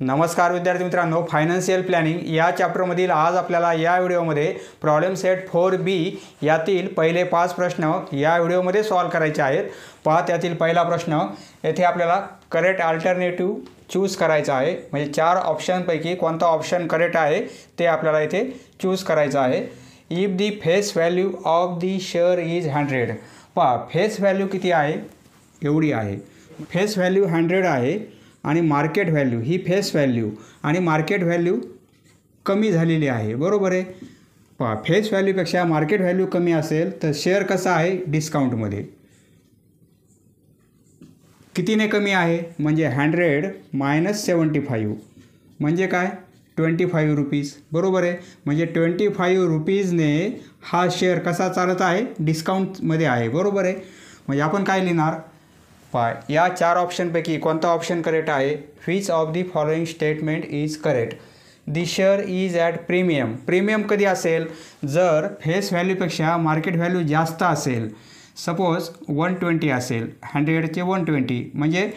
नमस्कार विद्यार्थी मित्रांनो, फायनान्शियल प्लॅनिंग या चॅप्टरमधील आज आपल्याला या व्हिडिओमध्ये प्रॉब्लेम सेट 4B यातील पहिले 5 प्रश्न या व्हिडिओमध्ये सॉल्व करायचे आहेत। पहा, त्यातील पहिला प्रश्न येथे आपल्याला करेक्ट अल्टरनेटिव्ह चूज करायचा आहे। म्हणजे 4 ऑप्शनपैकी कोणता ऑप्शन करेक्ट आहे ते आपल्याला इथे चूज करायचं आहे। If the face value of the share is 100, पहा फेस व्हॅल्यू किती आहे, एवढी आहे। फेस व्हॅल्यू 100 आहे आणि मार्केट व्हॅल्यू ही फेस व्हॅल्यू आणि मार्केट व्हॅल्यू कमी झालेली आहे, बरोबर आहे। पहा, फेस व्हॅल्यूपेक्षा मार्केट व्हॅल्यू कमी असेल तर शेअर कसा आहे, डिस्काउंटमध्ये। कितीने कमी आहे म्हणजे 100 - 75 म्हणजे काय, 25 रुपीज, बरोबर आहे। म्हणजे 25 रुपीजने हा शेअर कसा चालत आहे, डिस्काउंटमध्ये आहे, बरोबर आहे। म्हणजे आपण काय लिहिणार, पहा या 4 ऑप्शनपैकी कोणता ऑप्शन करेक्ट आहे। Which of the following statement is correct. The share is at premium. Premium कधी असेल, जर फेस व्हॅल्यूपेक्षा मार्केट व्हॅल्यू जास्त असेल। सपोज 120 असेल, 100चे 120 म्हणजे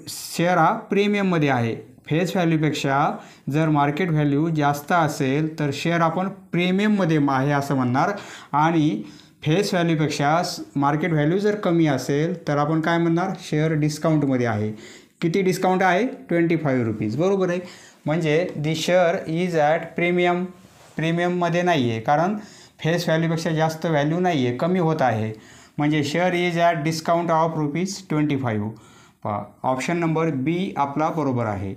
शेअर हा प्रीमियममध्ये आहे। फेस व्हॅल्यूपेक्षा जर मार्केट व्हॅल्यू जास्त असेल तर शेअर आपण प्रीमियममध्ये आहे असं म्हणणार, आणि फेस व्हॅल्यूपेक्षा मार्केट व्हॅल्यू जर कमी असेल तर आपण काय म्हणणार, शेअर डिस्काउंटमध्ये आहे। किती डिस्काउंट आहे, 25 रुपीज, बरोबर आहे। म्हणजे दी शेअर इज ॲट प्रीमियम, प्रीमियममध्ये नाही आहे कारण फेस व्हॅल्यूपेक्षा जास्त व्हॅल्यू नाही आहे, कमी होत आहे। म्हणजे share is at discount of ₹25। पहा ऑप्शन नंबर बी आपला बरोबर आहे।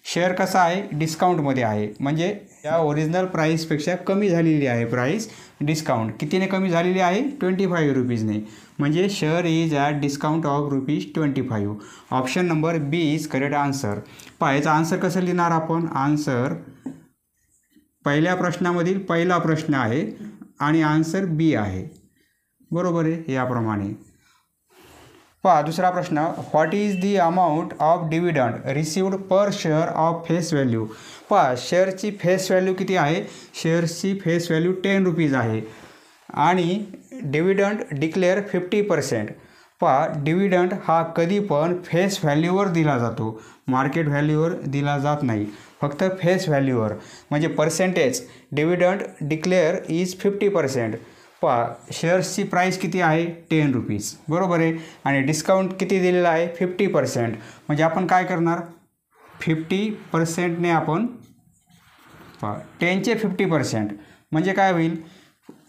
शेअर कसा आहे, डिस्काउंटमध्ये आहे, म्हणजे या ओरिजिनल प्राईसपेक्षा कमी झालेली आहे प्राईस, डिस्काउंट कितीने कमी झालेली आहे, 25 रुपीजने। म्हणजे share is at discount of ₹25। Option number B is correct answer. पहा याचा आन्सर कसं लिहिणार आपण, आन्सर पहिल्या प्रश्नामधील पहिला प्रश्न आहे आणि आन्सर बी आहे, बरोबर आहे, याप्रमाणे। पहा दुसरा प्रश्न, what is the amount of dividend received per share of face value. पहा शेअरची फेस व्हॅल्यू किती आहे, शेअर्सची फेस व्हॅल्यू 10 रुपीज आहे आणि डिव्हिडंड डिक्लेअर 50%। पहा डिव्हिडंड हा कधी पण फेस व्हॅल्यूवर दिला जातो, मार्केट व्हॅल्यूवर दिला जात नाही, फक्त फेस व्हॅल्यूवर। म्हणजे पर्सेंटेज डिव्हिडंड डिक्लेअर इज 50%। पहा शेअर्सची प्राईस किती आहे, 10 रुपीज, बरोबर आहे, आणि डिस्काउंट किती दिलेला आहे, 50%। म्हणजे आपण काय करणार, 50%ने आपण, पहा 10चे 50% म्हणजे काय होईल,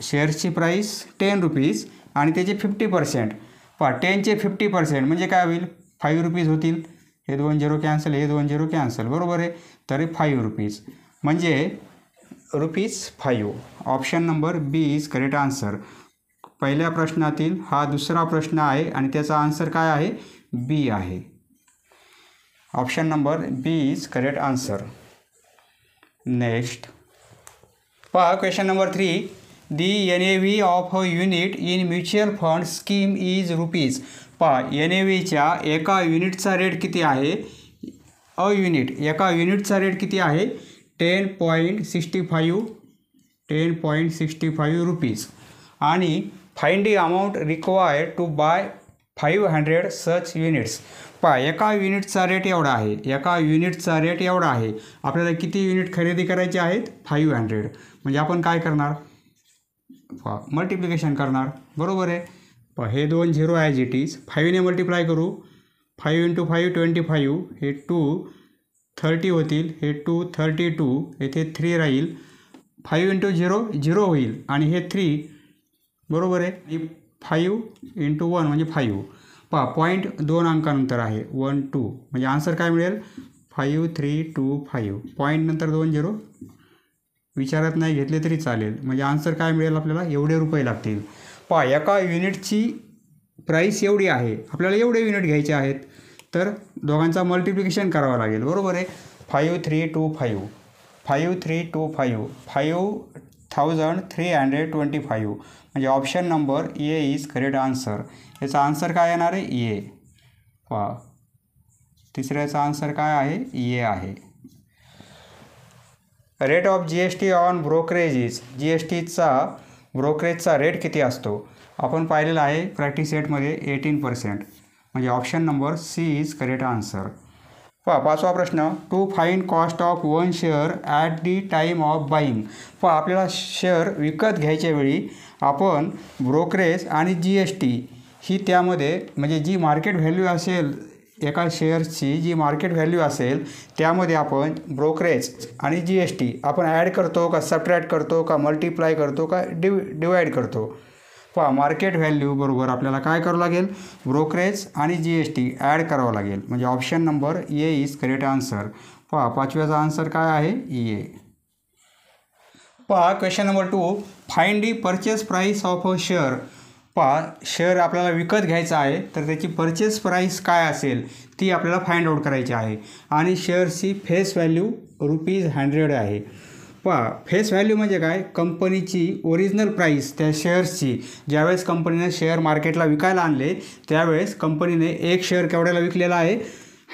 शेअर्सची प्राईस 10 रुपीज आणि त्याचे 50%। पहा 10चे 50% म्हणजे काय होईल, 5 रुपीज होतील, हे 2 0 कॅन्सल, हे 2 0 कॅन्सल, बरोबर आहे, तरी 5 रुपीज म्हणजे ₹5। Option number B is correct answer. पहिल्या प्रश्नातील हा दुसरा प्रश्न आहे आणि त्याचा आन्सर काय आहे, बी आहे। Option number B is correct answer. Next पहा question number 3, the NAV of a unit in mutual fund scheme is rupees. पहा NAVच्या एका युनिटचा रेट किती आहे, अ युनिट एका युनिटचा रेट किती आहे, 10.65 रुपीज, आणि find the amount required to buy 500 such units. पहा एका युनिटचा रेट एवढा आहे, एका युनिटचा रेट एवढा आहे, आपल्याला किती युनिट खरेदी करायचे आहेत, 500। म्हणजे आपण काय करणार, पहा मल्टिप्लिकेशन करणार, बरोबर आहे। पहा हे 2 0 ॲज इट इज, 5ने मल्टिप्लाय करू, 5 × 5 25, हे 2 30 होतील, हे 2 32, येथे 3 राहील, 5 × 0 0 होईल आणि हे 3, बरोबर आहे, 5 × 1 म्हणजे 5। पहा पॉईंट 2 अंकानंतर आहे, 1 2 म्हणजे आन्सर काय मिळेल, 5 3 2 5। पॉईंट नंतर 2 0 विचारात नाही घेतले तरी चालेल, म्हणजे आन्सर काय मिळेल, आपल्याला एवढे रुपये लागतील। पहा एका युनिटची प्राईस एवढी आहे, आपल्याला एवढे युनिट घ्यायचे आहेत, तर दोघांचा मल्टिप्लिकेशन करावं लागेल, बरोबर आहे। 5 3 2 5, 5 3 2 5, 5325 म्हणजे option number A is correct answer. याचा आन्सर काय येणार आहे, ए। पहा तिसऱ्याचा आन्सर काय आहे, ए आहे। Rate of GST on brokerages, GSTचा ब्रोकरेजचा रेट किती असतो, आपण पाहिलेलं आहे प्रॅक्टिस सेटमध्ये 18%। म्हणजे option number C is correct answer. पहा पाचवा प्रश्न, to find cost of one share at the time of buying. पहा आपल्याला शेअर विकत घ्यायच्या वेळी आपण ब्रोकरेज आणि GST ही त्यामध्ये म्हणजे जी मार्केट व्हॅल्यू असेल एका शेअर्सची जी मार्केट व्हॅल्यू असेल त्यामध्ये आपण ब्रोकरेज आणि GST आपण ॲड करतो का सबट्रॅक्ट करतो का मल्टिप्लाय करतो का डिवाईड करतो. पहा मार्केट व्हॅल्यू बरोबर आपल्याला काय करावं लागेल, ब्रोकरेज आणि GST ॲड करावं लागेल. म्हणजे option number A is correct answer. पहा पाचव्याचा आन्सर काय आहे, ए. पहा question number 2, find the purchase price of a share. पहा शेअर आपल्याला विकत घ्यायचा आहे तर त्याची परचेस प्राईस काय असेल ती आपल्याला फाइंड आउट करायची आहे आणि शेअरची फेस व्हॅल्यू ₹100 आहे. पहा फेस व्हॅल्यू म्हणजे काय, कंपनीची ओरिजिनल प्राईस त्या शेअर्सची. ज्यावेळेस कंपनीने शेअर मार्केटला विकायला आणले त्यावेळेस कंपनीने एक शेअर केवढ्याला विकलेला आहे,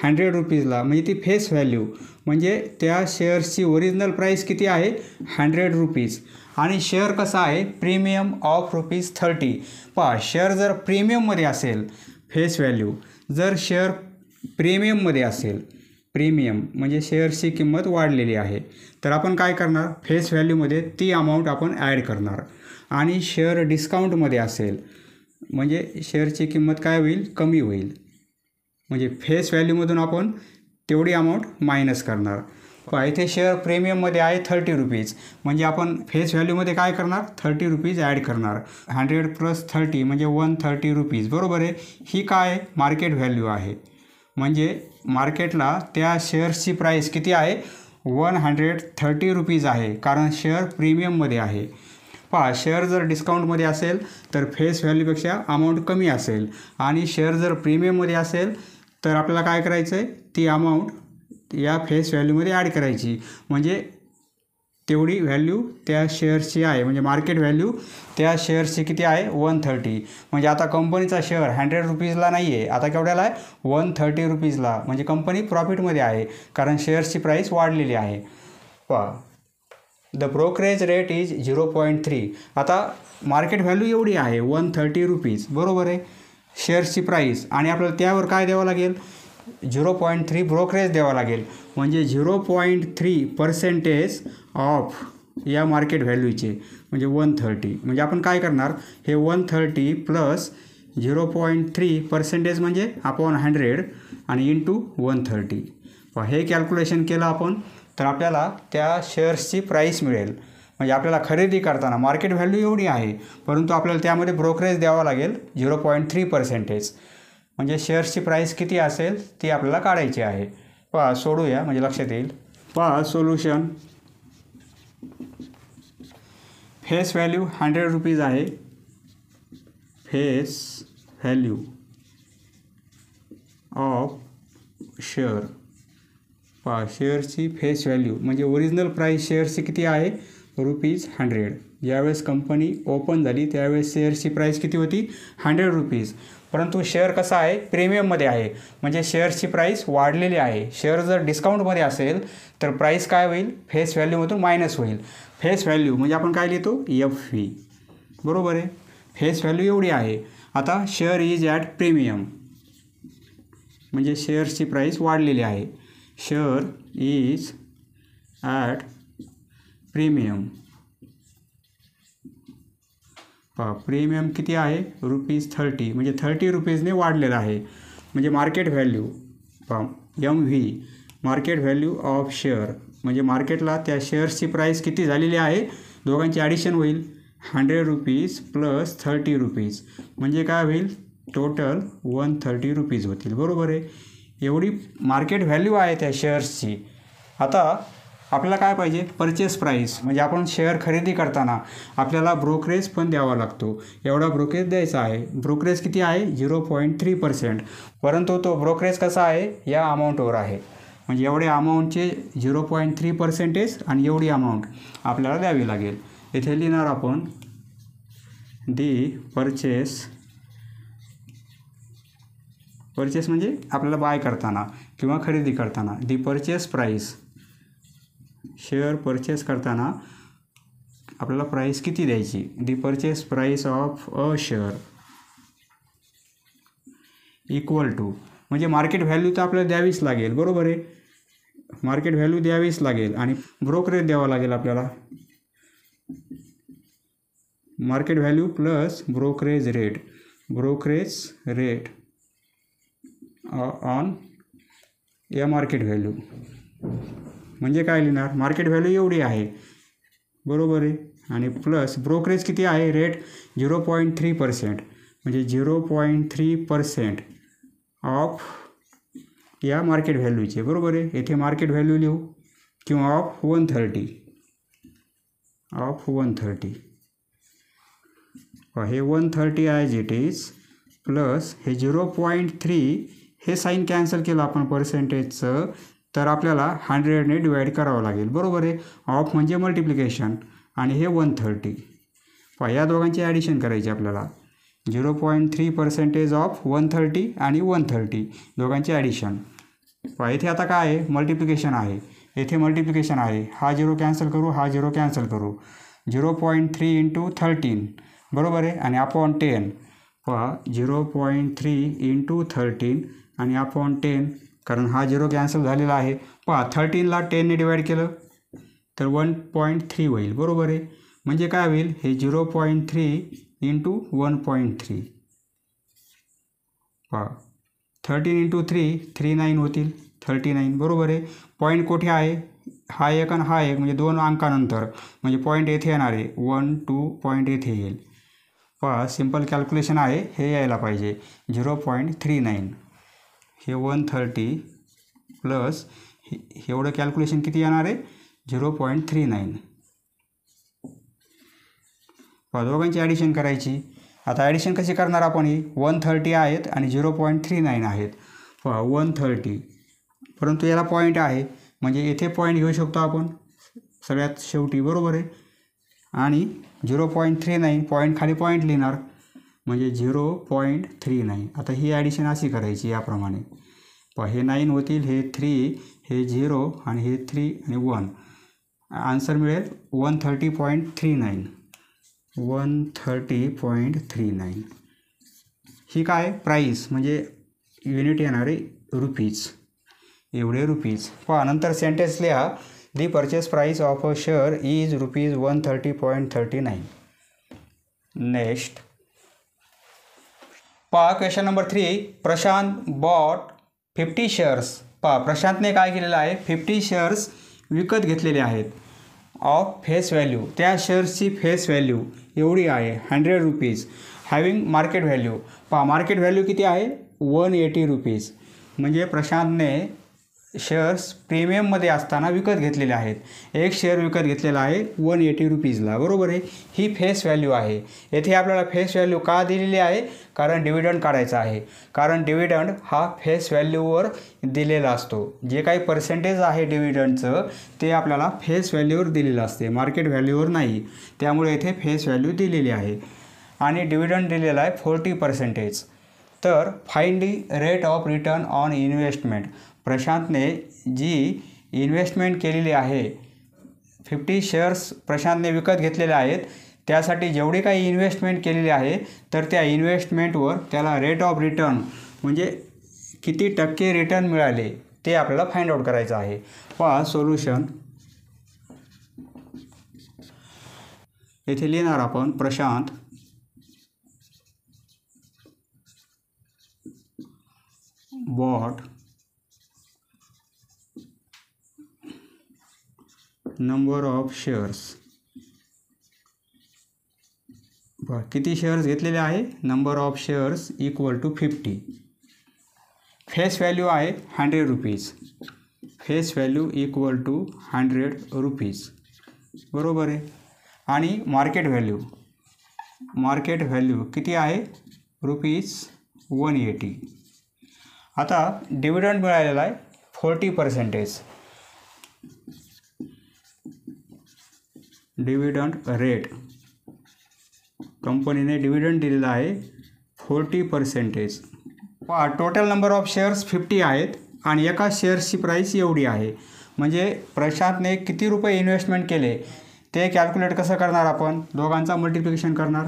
₹100. म्हणजे ती फेस व्हॅल्यू म्हणजे त्या शेअर्सची ओरिजिनल प्राईस किती आहे, ₹100. आणि शेअर कसा आहे, प्रीमियम ऑफ ₹30. पहा शेअर जर प्रीमियममध्ये असेल फेस व्हॅल्यू, जर शेअर प्रीमियममध्ये असेल, प्रीमियम म्हणजे शेअर्सची किंमत वाढलेली आहे तर आपण काय करणार, फेस व्हॅल्यूमध्ये ती अमाऊंट आपण ॲड करणार. आणि शेअर डिस्काउंटमध्ये असेल म्हणजे शेअरची किंमत काय होईल, कमी होईल. म्हणजे फेस व्हॅल्यूमधून आपण तेवढी अमाऊंट मायनस करणार. पहा इथे शेअर प्रीमियममध्ये आहे ₹30 म्हणजे आपण फेस व्हॅल्यूमध्ये काय करणार, ₹30 ॲड करणार. 100 + 30 म्हणजे ₹130 बरोबर आहे. ही काय मार्केट व्हॅल्यू आहे म्हणजे मार्केटला त्या शेअर्सची प्राईस किती आहे, ₹130 आहे कारण शेअर प्रीमियममध्ये आहे. पहा शेअर जर डिस्काउंटमध्ये असेल तर फेस व्हॅल्यूपेक्षा अमाऊंट कमी असेल आणि शेअर जर प्रीमियममध्ये असेल तर आपल्याला काय करायचं आहे, ती अमाऊंट या फेस व्हॅल्यूमध्ये ॲड करायची. म्हणजे तेवढी व्हॅल्यू त्या शेअर्सची आहे म्हणजे मार्केट व्हॅल्यू त्या शेअर्सची किती आहे, 130. म्हणजे आता कंपनीचा शेअर ₹100 नाही आहे, आता केवढ्याला आहे, ₹130. म्हणजे कंपनी प्रॉफिटमध्ये आहे कारण शेअर्सची प्राईस वाढलेली आहे. पहा द ब्रोकरेज रेट इज 0.3. आता मार्केट व्हॅल्यू एवढी आहे ₹130 बरोबर आहे शेअर्सची प्राईस आणि आपल्याला त्यावर काय द्यावं लागेल, 0.3 ब्रोकरेज द्यावा लागेल. म्हणजे 0.3% ऑफ या मार्केट व्हॅल्यूचे म्हणजे 130. म्हणजे आपण काय करणार, हे 130 प्लस 0.3% म्हणजे अपॉन 100 आणि इंटू 130. हे कॅल्क्युलेशन केलं आपण तर आपल्याला त्या शेअर्सची प्राईस मिळेल. म्हणजे आपल्याला खरेदी करताना मार्केट व्हॅल्यू एवढी आहे परंतु आपल्याला त्यामध्ये ब्रोकरेज द्यावा लागेल 0.3%. म्हणजे शेअर्सची प्राईस किती असेल ती आपल्याला काढायची आहे. पहा सोडूया म्हणजे लक्षात येईल. पहा सोल्युशन, फेस व्हॅल्यू ₹100 आहे. Face value of share. पहा शेअरची फेस व्हॅल्यू म्हणजे ओरिजिनल प्राईस शेअरची किती आहे, ₹100. ज्यावेळेस कंपनी ओपन झाली त्यावेळेस शेअरची प्राईस किती होती, ₹100. परंतु शेअर कसा आहे, प्रीमियममध्ये आहे म्हणजे शेअर्सची प्राईस वाढलेली आहे. शेअर जर डिस्काउंटमध्ये असेल तर प्राईस काय होईल, फेस व्हॅल्यूमधून मायनस होईल. फेस व्हॅल्यू म्हणजे आपण काय लिहितो, FV बरोबर आहे. फेस व्हॅल्यू एवढी आहे. आता शेअर इज ॲट प्रीमियम म्हणजे शेअर्सची प्राईस वाढलेली आहे. Share is at premium. पहा प्रीमियम किती आहे, ₹30 म्हणजे ₹30ने वाढलेला आहे. म्हणजे मार्केट व्हॅल्यू पहा MV market value of share म्हणजे मार्केटला त्या शेअर्सची प्राईस किती झालेली आहे, दोघांची ॲडिशन होईल ₹100 प्लस ₹30 म्हणजे काय होईल, टोटल ₹130 होतील बरोबर आहे. एवढी मार्केट व्हॅल्यू आहे त्या शेअर्सची. आता आपल्याला काय पाहिजे, परचेस प्राईस म्हणजे आपण शेअर खरेदी करताना आपल्याला ब्रोकरेज पण द्यावा लागतो. एवढा ब्रोकरेज द्यायचा आहे. ब्रोकरेज किती आहे, 0.3%. परंतु तो ब्रोकरेज कसा आहे, या अमाऊंटवर आहे. म्हणजे एवढ्या अमाऊंटचे 0.3% आणि एवढी अमाऊंट आपल्याला द्यावी लागेल. इथे लिहिणार आपण दी परचेस म्हणजे आपल्याला बाय करताना किंवा खरेदी करताना the purchase price, share purchase करताना आपल्याला प्राईस किती द्यायची, the purchase price of a share equal to म्हणजे मार्केट व्हॅल्यू तर आपल्याला द्यावीच लागेल, बरोबर आहे. मार्केट व्हॅल्यू द्यावीच लागेल आणि ब्रोकरेज द्यावा लागेल आपल्याला. Market value plus brokerage rate on या मार्केट व्हॅल्यू. म्हणजे काय लिहिणार, मार्केट व्हॅल्यू एवढी आहे, बरोबर आहे, आणि प्लस ब्रोकरेज किती आहे, रेट 0.3%, म्हणजे 0.3% ऑफ या मार्केट व्हॅल्यूचे, बरोबर आहे. येथे मार्केट व्हॅल्यू लिहू किंवा ऑफ 130 हे 130 ॲज इट इज, प्लस हे 0.3 हे साईन कॅन्सल केलं आपण पर्सेंटेजचं, तर आपल्याला 100ने डिवाईड करावं लागेल, बरोबर आहे. ऑफ म्हणजे मल्टिप्लिकेशन आणि हे 130. या दोघांची ॲडिशन करायची आपल्याला. 0.3% ऑफ 130 आणि 130 दोघांची ॲडिशन. इथे आता काय आहे, मल्टिप्लिकेशन आहे, येथे मल्टिप्लिकेशन आहे. हा 0 कॅन्सल करू, हा 0 कॅन्सल करू. 0.3 × 13, बरोबर आहे, आणि अपॉन 10. 0.3 × 13 आणि अपॉन 10, कारण हा 0 कॅन्सल झालेला आहे. 13ला 10ने डिवाईड केलं तर 1.3 होईल, बरोबर आहे. म्हणजे काय होईल, हे 0.3 × 1.3. 13 × 3 39 होतील, 39, बरोबर आहे. पॉईंट कुठे आहे, हा एक आणि हा एक, म्हणजे 2 अंकानंतर, म्हणजे पॉईंट येथे येणार आहे. 1 2 पॉईंट येथे येईल. सिम्पल कॅल्क्युलेशन आहे, हे यायला पाहिजे. 0.39 हे 130 प्लस एवढं कॅल्क्युलेशन किती येणार आहे, 0.39. दोघांची ॲडिशन करायची. आता ॲडिशन कशी करणार आपण, ही 130 आहेत आणि 0.39 आहेत. 130, परंतु याला पॉईंट आहे, म्हणजे येथे पॉईंट घेऊ शकतो आपण सगळ्यात शेवटी, बरोबर आहे. आणि 0.39 पॉईंट खाली पॉईंट लिहिणार, म्हणजे 0.39. आता ही ॲडिशन अशी करायची याप्रमाणे. हे 9 होतील, हे 3, हे 0 आणि हे 3 आणि 1. आन्सर मिळेल 130.39. 130.39. ही काय प्राईस, म्हणजे युनिट येणार आहे रुपीज, एवढे रुपीज. नंतर सेंटेन्स लिहा, the purchase price of a share is ₹130.39. Next question number 3. Prashant bought 50 shares. प्रशांतने काय केलेलं आहे, 50 शेअर्स विकत घेतलेले आहेत. ऑफ फेस व्हॅल्यू, त्या शेअर्सची फेस व्हॅल्यू एवढी आहे, ₹100. Having market value, market value किती आहे, ₹180. म्हणजे प्रशांतने शेअर्स प्रीमियममध्ये असताना विकत घेतलेले आहेत. एक शेअर विकत घेतलेला आहे ₹180, बरोबर आहे. ही फेस व्हॅल्यू आहे. येथे आपल्याला फेस व्हॅल्यू का दिलेली आहे, कारण डिव्हिडंड काढायचा आहे. कारण डिव्हिडंड हा फेस व्हॅल्यूवर दिलेला असतो. जे काही पर्सेंटेज आहे डिव्हिडंडचं ते आपल्याला फेस व्हॅल्यूवर दिलेलं असते, मार्केट व्हॅल्यूवर नाही. त्यामुळे येथे फेस व्हॅल्यू दिलेली आहे आणि डिव्हिडंड दिलेला आहे 40%. तर find the rate of return on investment. प्रशांतने जी इन्व्हेस्टमेंट केलेली आहे, 50 शेअर्स प्रशांतने विकत घेतलेले आहेत, त्यासाठी जेवढी काही इन्व्हेस्टमेंट केलेली आहे, तर त्या इन्व्हेस्टमेंटवर त्याला रेट ऑफ रिटर्न म्हणजे किती टक्के रिटर्न मिळाले ते आपल्याला फाइंड आउट करायचं आहे. सोल्युशन येथे लिहिणार आपण, Prashant bought number of shares. किती शेअर्स घेतलेले आहे, number of shares equal to 50. Face value आहे ₹100. फेस व्हॅल्यू इक्वल टू ₹100, बरोबर आहे. आणि मार्केट व्हॅल्यू किती आहे, ₹180. आता डिव्हिडंड मिळालेला आहे 40%. डिव्हिडंड रेट, कंपनीने डिव्हिडंड दिलेला आहे 40%. टोटल नंबर ऑफ शेअर्स 50 आहेत आणि एका शेअर्सची प्राईस एवढी आहे. म्हणजे प्रशांतने किती रुपये इन्व्हेस्टमेंट केले ते कॅल्क्युलेट कसं करणार आपण, दोघांचा मल्टिप्लिकेशन करणार.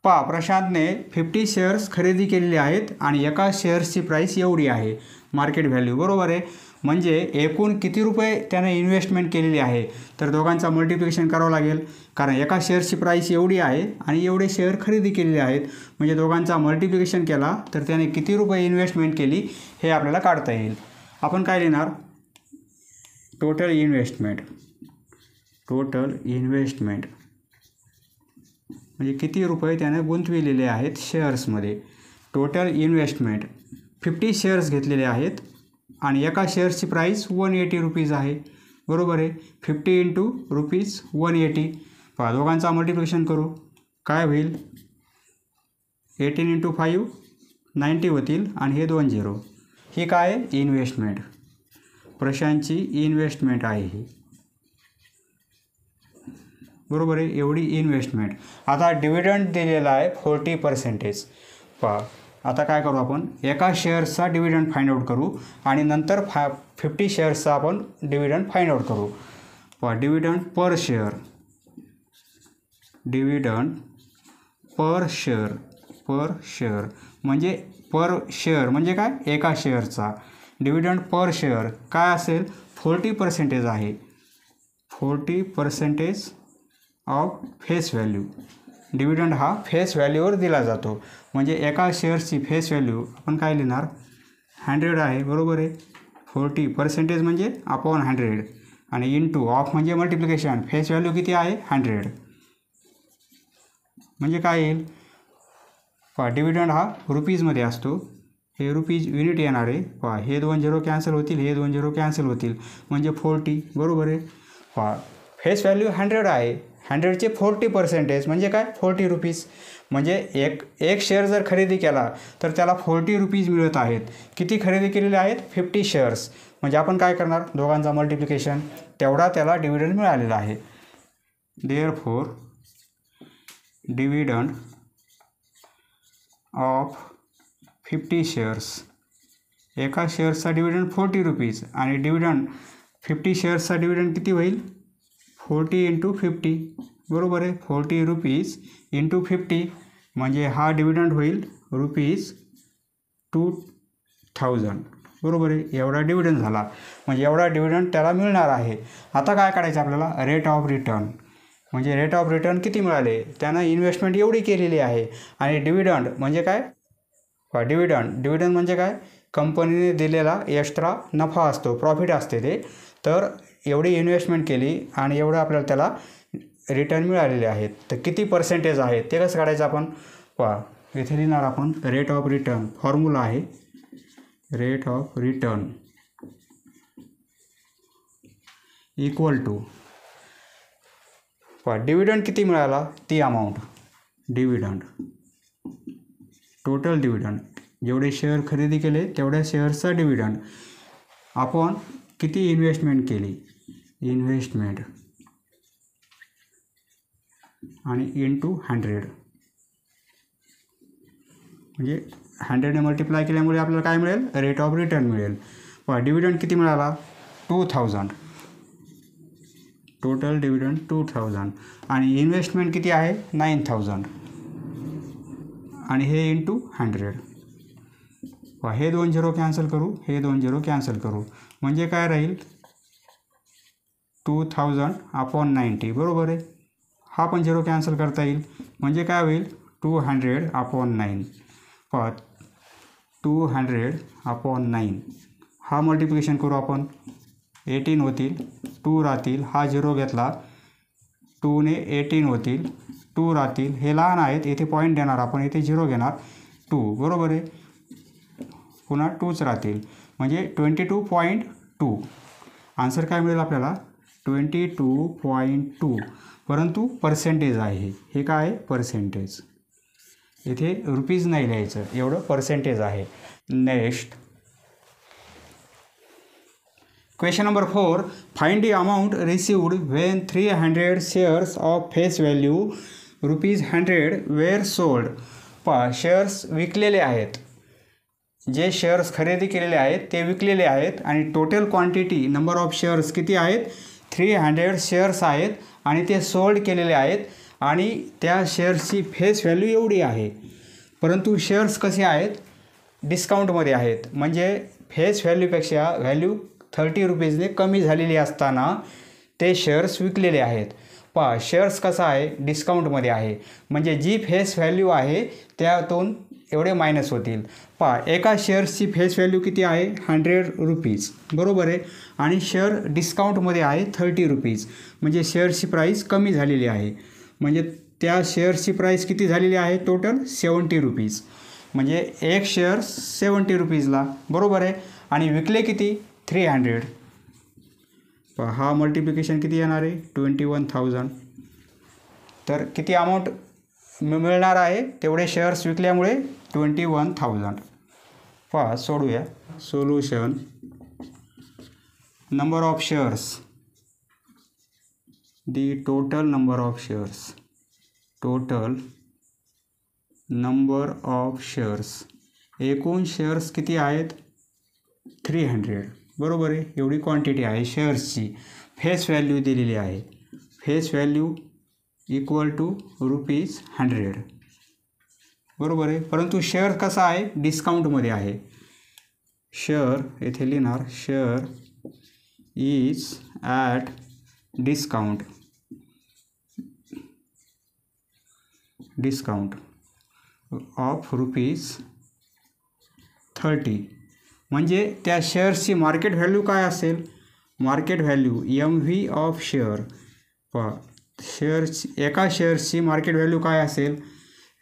पहा, प्रशांतने 50 शेअर्स खरेदी केलेले आहेत आणि एका शेअर्सची प्राईस एवढी आहे, मार्केट व्हॅल्यू, बरोबर आहे. म्हणजे एकूण किती रुपये त्याने इन्व्हेस्टमेंट केलेली आहे, तर दोघांचा मल्टिप्लिकेशन करावं लागेल, कारण एका शेअर्सची प्राईस एवढी आहे आणि एवढे शेअर खरेदी केलेले आहेत. म्हणजे दोघांचा मल्टिप्लिकेशन केला तर त्याने किती रुपये इन्व्हेस्टमेंट केली हे आपल्याला काढता येईल. आपण काय लिहिणार, टोटल इन्व्हेस्टमेंट म्हणजे किती रुपये त्याने गुंतविलेले आहेत शेअर्समध्ये. टोटल इन्व्हेस्टमेंट 50 शेअर्स घेतलेले आहेत आणि एका शेअर्सची प्राईस 180 रुपीज आहे, बरोबर आहे. 50 इंटू रुपीज 180. पहा, दोघांचा मल्टिप्लिकेशन करू, काय होईल, 18 इंटू 5 90 होतील आणि हे 2 0. ही काय आहे, इन्व्हेस्टमेंट, प्रशांतची इन्व्हेस्टमेंट आहे ही, बरोबर आहे. एवढी इन्व्हेस्टमेंट. आता डिव्हिडंड दिलेला आहे 40%. पहा, आता काय करू, आपण एका शेअर्सचा डिव्हिडंड फाइंड आउट करू आणि नंतर 50 शेअर्सचा आपण डिव्हिडंड फाइंड आउट करू. पहा, डिव्हिडंड पर शेअर म्हणजे पर शेअर म्हणजे काय, एका शेअरचा. डिव्हिडंड पर शेअर काय असेल, 40% आहे, 40% ऑफ फेस व्हॅल्यू. डिव्हिडंड हा फेस व्हॅल्यूवर दिला जातो. म्हणजे एका शेअर्सची फेस व्हॅल्यू आपण काय लिहिणार, 100 आहे, बरोबर आहे. 40% म्हणजे अपॉन 100 आणि इंटू ऑफ म्हणजे मल्टिप्लिकेशन. फेस व्हॅल्यू किती आहे, 100. म्हणजे काय येईल, पहा, डिव्हिडंड हा रुपीजमध्ये असतो, हे रुपीज युनिट येणार आहे. पहा, हे 2 0 कॅन्सल होतील, हे 2 0 कॅन्सल होतील, म्हणजे 40, बरोबर आहे. पहा, फेस व्हॅल्यू 100 आहे, 100चे 40% म्हणजे काय, 40 रुपीज. म्हणजे एक शेअर जर खरेदी केला तर त्याला 40 रुपीज मिळत आहेत. किती खरेदी केलेले आहेत, 50 शेअर्स. म्हणजे आपण काय करणार, दोघांचा मल्टिप्लिकेशन, तेवढा त्याला डिव्हिडंड मिळालेला आहे. देअरफॉर डिव्हिडंड ऑफ 50 शेअर्स, एका शेअर्सचा डिव्हिडंड 40 रुपीज आणि डिव्हिडंड 50 शेअर्सचा डिव्हिडंड किती होईल, 40 इंटू 50, बरोबर आहे. 40 रुपीज इंटू 50 म्हणजे हा डिव्हिडंड होईल रुपीज 2000, बरोबर आहे. एवढा डिव्हिडंड झाला, म्हणजे एवढा डिव्हिडंड त्याला मिळणार आहे. आता काय करायचं आपल्याला, रेट ऑफ रिटर्न. म्हणजे रेट ऑफ रिटर्न किती मिळाले, त्यानं इन्व्हेस्टमेंट एवढी केलेली आहे. आणि डिव्हिडंड म्हणजे काय, डिव्हिडंड म्हणजे काय, कंपनीने दिलेला एक्स्ट्रा नफा असतो, प्रॉफिट असते ते. तर एवढी इन्व्हेस्टमेंट केली आणि एवढं आपल्याला त्याला रिटर्न मिळालेले आहेत. तर किती पर्सेंटेज आहे ते कसं काढायचं आपण, पहा, इथे लिहिणार आपण रेट ऑफ रिटर्न. फॉर्म्युला आहे rate of return equal to, पहा, डिव्हिडंड किती मिळाला ती अमाऊंट, डिव्हिडंड, टोटल डिव्हिडंड, जेवढे शेअर खरेदी केले तेवढ्या शेअर्सचा डिव्हिडंड, आपण किती इन्व्हेस्टमेंट केली, इन्व्हेस्टमेंट आणि इंटू 100. म्हणजे 100ने मल्टिप्लाय केल्यामुळे आपल्याला काय मिळेल, रेट ऑफ रिटर्न मिळेल. पहा, डिव्हिडंड किती मिळाला, 2000, टोटल डिव्हिडंड 2000 आणि इन्व्हेस्टमेंट किती आहे, 9000 आणि हे इंटू 100. पहा, हे 2 0 कॅन्सल करू, हे 2 0 कॅन्सल करू, म्हणजे काय राहील, 2000 अपॉन 90, बरोबर आहे. हा पण 0 कॅन्सल करता येईल, म्हणजे काय होईल, 200 अपॉन 9. पहा, 200 अपॉन 9, हा मल्टिप्लिकेशन करू आपण, 18 होतील, 2 राहतील, हा 0 घेतला, 2ने 18 होतील, 2 राहतील, हे लहान आहेत, येथे पॉईंट देणार आपण, येथे 0 घेणार, 2, बरोबर आहे. पुन्हा 2च राहतील, म्हणजे 22.2. आन्सर काय मिळेल आपल्याला, 22.2. परंतु पर्सेंटेज आहे, हे काय आहे, पर्सेंटेज. इथे रुपीज नाही लिहायचं, एवढं पर्सेंटेज आहे. Next question number 4, find the amount received when 300 shares of face value ₹100 were sold. पहा, शेअर्स विकलेले आहेत, जे शेअर्स खरेदी केलेले आहेत ते विकलेले आहेत आणि total quantity number of shares किती आहेत, 300 शेअर्स आहेत आणि ते सोल्ड केलेले आहेत आणि त्या शेअर्सची फेस व्हॅल्यू एवढी आहे, परंतु शेअर्स कसे आहेत, डिस्काउंटमध्ये आहेत. म्हणजे फेस व्हॅल्यूपेक्षा व्हॅल्यू 30 रुपीजने कमी झालेली असताना ते शेअर्स विकलेले आहेत. पहा शेअर्स कसा आहे, डिस्काउंटमध्ये आहे, म्हणजे जी फेस व्हॅल्यू आहे त्यातून एवढे मायनस होतील. पहा एका शेअर्सची फेस व्हॅल्यू किती आहे, 100 रुपीज, बरोबर आहे. आणि शेअर डिस्काउंटमध्ये आहे 30 रुपीज, म्हणजे शेअरची प्राईस कमी झालेली आहे. म्हणजे त्या शेअर्सची प्राईस किती झालेली आहे, टोटल 70 रुपीज, म्हणजे एक शेअर 70 रुपीजला, बरोबर आहे. आणि विकले किती, 300. पहा हा मल्टिप्लिकेशन किती येणार आहे, 21,000. तर किती अमाऊंट मिळणार आहे, तेवढे शेअर्स विकल्यामुळे 21,000. पहा सोडूया. Solution, number of shares, the total number of shares, total number of shares, एकूण शेअर्स किती आहेत, 300, बरोबर आहे. एवढी क्वांटिटी आहे शेअर्सची. फेस व्हॅल्यू दिलेली आहे, फेस व्हॅल्यू इक्वल टू ₹100, बरोबर आहे. परंतु शेअर कसा आहे, डिस्काउंटमध्ये आहे. शेअर येथे लिहिणार, share is at discount, discount of ₹30. म्हणजे त्या शेअर्सची मार्केट व्हॅल्यू काय असेल, market value MV of share. पहा शेअर्स, एका शेअर्सची मार्केट व्हॅल्यू काय असेल,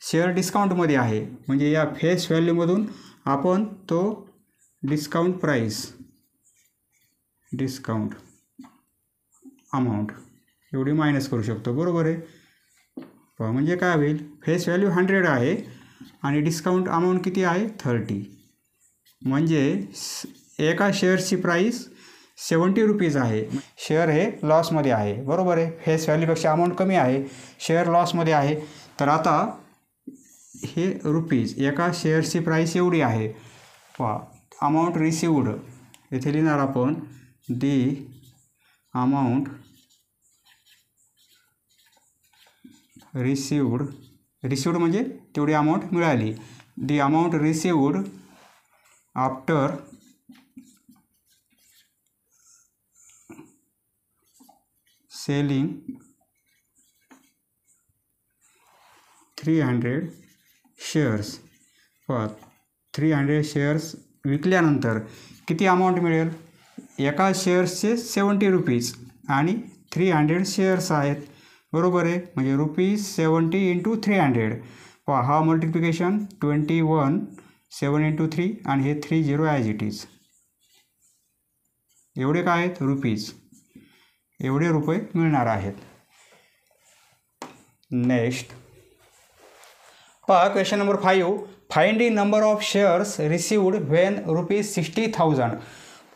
शेअर डिस्काउंटमध्ये आहे, म्हणजे या फेस व्हॅल्यूमधून आपण तो डिस्काउंट प्राईस, डिस्काउंट अमाऊंट एवढी मायनस करू शकतो, बरोबर आहे. पहा म्हणजे काय होईल, फेस व्हॅल्यू 100 आहे आणि डिस्काउंट अमाऊंट किती आहे, 30. म्हणजे एका शेअर्सची प्राईस 70 रुपीज आहे. शेअर हे लॉसमध्ये आहे, बरोबर आहे. फेस व्हॅल्यूपेक्षा अमाऊंट कमी आहे, शेअर लॉसमध्ये आहे. तर आता हे रुपीज, एका शेअर्सची प्राईस एवढी आहे. पहा अमाऊंट रिसिव्ड येथे लिहिणार आपण, दी अमाऊंट रिसिव्ड, रिसिव्ड म्हणजे तेवढी अमाऊंट मिळाली. The amount received after selling 300 shares. पहा 300 शेअर्स विकल्यानंतर किती अमाऊंट मिळेल, एका शेअर्सचे 70 रुपीज आणि 300 शेअर्स आहेत, बरोबर आहे. म्हणजे ₹70 × 300. पहा हा मल्टिप्लिकेशन 21, 7 × 3 आणि हे 30 ॲज इट इज. एवढे काय आहेत, रुपीज, एवढे रुपये मिळणार आहेत. नेक्स्ट पहा question number 5, find the number of shares received when ₹60,000.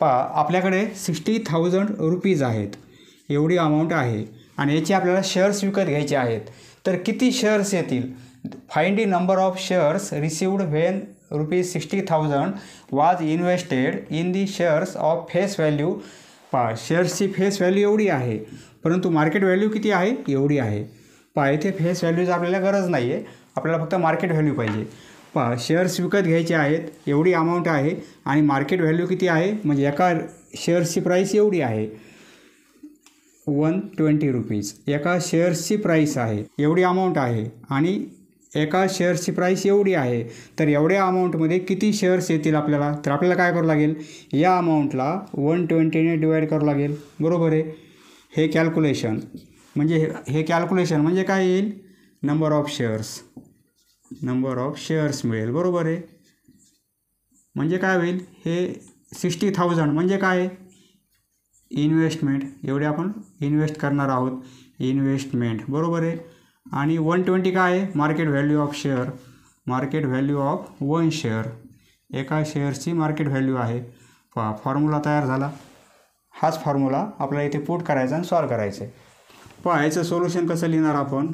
पहा आपल्याकडे 60,000 रुपीज आहेत, एवढी अमाऊंट आहे आणि याचे आपल्याला शेअर्स विकत घ्यायचे आहेत. तर किती शेअर्स येतील, find the number of shares received when ₹60,000 was invested in the shares of face value. पहा शेअर्सची फेस व्हॅल्यू एवढी आहे, परंतु मार्केट व्हॅल्यू किती आहे, एवढी आहे. पहा इथे फेस व्हॅल्यूची आपल्याला गरज नाही आहे, आपल्याला फक्त मार्केट व्हॅल्यू पाहिजे. पहा शेअर्स विकत घ्यायचे आहेत, एवढी अमाऊंट आहे आणि मार्केट व्हॅल्यू किती आहे, म्हणजे एका शेअर्सची प्राईस एवढी आहे, 120 रुपीज. एका शेअर्सची प्राईस आहे, एवढी अमाऊंट आहे आणि एका शेअर्सची प्राईस एवढी आहे. तर एवढ्या अमाऊंटमध्ये किती शेअर्स येतील आपल्याला, तर आपल्याला काय करावं लागेल, या अमाऊंटला 120ने डिवाईड करावं लागेल, बरोबर आहे. हे कॅल्क्युलेशन म्हणजे काय येईल, number of shares, number of shares मिळेल, बरोबर आहे. म्हणजे काय होईल, हे 60,000 म्हणजे काय, इन्व्हेस्टमेंट, एवढे आपण इन्व्हेस्ट करणार आहोत, इन्व्हेस्टमेंट, बरोबर आहे. आणि 120 काय आहे, market value of share, market value of 1 share, एका शेअरची मार्केट व्हॅल्यू आहे. पहा फॉर्म्युला तयार झाला. हाच फॉर्म्युला आपल्याला इथे पुट करायचा आणि सॉल्व करायचं आहे. पहा याचं सोल्युशन कसं लिहिणार आपण,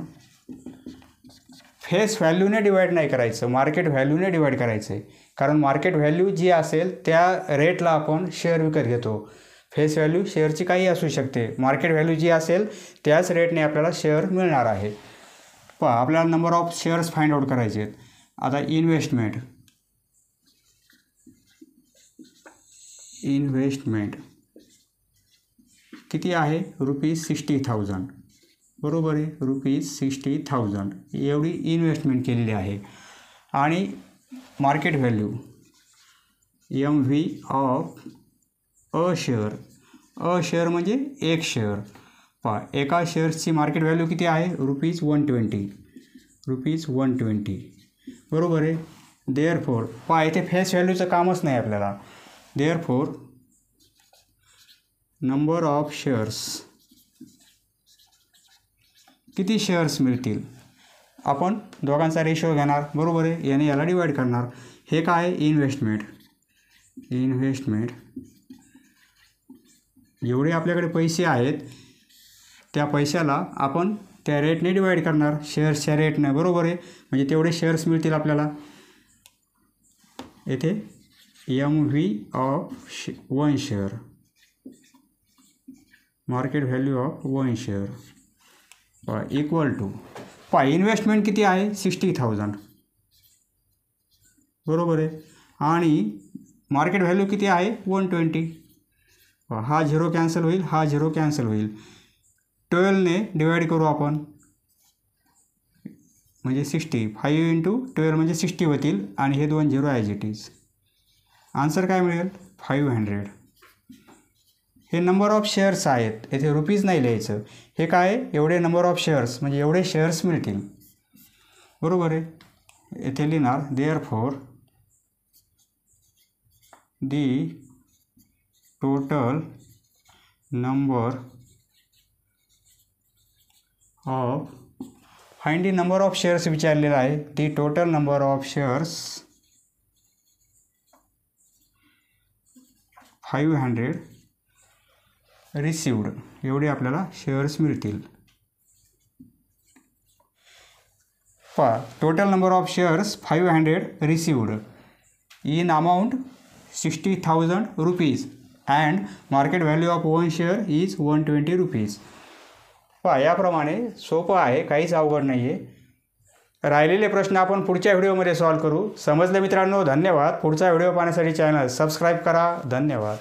फेस व्हॅल्यूने डिवाईड नाही करायचं, मार्केट व्हॅल्यूने डिवाईड करायचं आहे. कारण मार्केट व्हॅल्यू जी असेल त्या रेटला आपण शेअर विकत घेतो. फेस व्हॅल्यू शेअरची काही असू शकते, मार्केट व्हॅल्यू जी असेल त्याच रेटने आपल्याला शेअर मिळणार आहे. पहा आपल्याला number of shares find out करायचे आहेत. आता इन्व्हेस्टमेंट किती आहे ₹60,000 बरोबर आहे. ₹60,000 एवढी इन्व्हेस्टमेंट केलेली आहे. आणि market value MV of a share म्हणजे एक शेअर. पहा एका शेअर्सची मार्केट व्हॅल्यू किती आहे ₹120 बरोबर आहे. देअरफोर पहा इथे फेस व्हॅल्यूचं कामच नाही आपल्याला. देअरफोर नंबर ऑफ शेअर्स किती शेअर्स मिळतील आपण दोघांचा रेशो घेणार बरोबर आहे. याने याला डिवाइड करणार. हे काय आहे इन्व्हेस्टमेंट जेवढे आपल्याकडे पैसे आहेत त्या पैशाला आपण त्या रेटने डिवाइड करणार शेअर्सच्या रेटने बरोबर आहे. म्हणजे तेवढे शेअर्स मिळतील आपल्याला. येथे MV of 1 share market value of 1 share equal to पहा इन्व्हेस्टमेंट किती आहे 60,000 बरोबर आहे. आणि मार्केट व्हॅल्यू किती आहे 120. हा 0 कॅन्सल होईल, हा 0 कॅन्सल होईल. 12ने डिवाइड करू आपण म्हणजे 60. 5 × 12 म्हणजे 60 होतील. आणि हे 2 0 ॲज इट इज. आन्सर काय मिळेल 500. हे नंबर ऑफ शेअर्स आहेत. येथे रुपीज नाही लिहायचं. हे काय एवढे नंबर ऑफ शेअर्स म्हणजे एवढे शेअर्स मिळतील बरोबर आहे. येथे लिहिणार therefore the total number of find the number of shares विचारलेला आहे. दी total number of shares 500 received एवढे आपल्याला शेअर्स मिळतील. पहा total number of shares 500 received in amount ₹60,000 and market value of 1 share is ₹120. पहा याप्रमाणे सोपं आहे, काहीच अवघड नाही आहे. राहिलेले प्रश्न आपण पुढच्या व्हिडिओमध्ये सॉल्व करू. समजले मित्रांनो? धन्यवाद. पुढचा व्हिडिओ पाहण्यासाठी चॅनल सबस्क्राईब करा. धन्यवाद.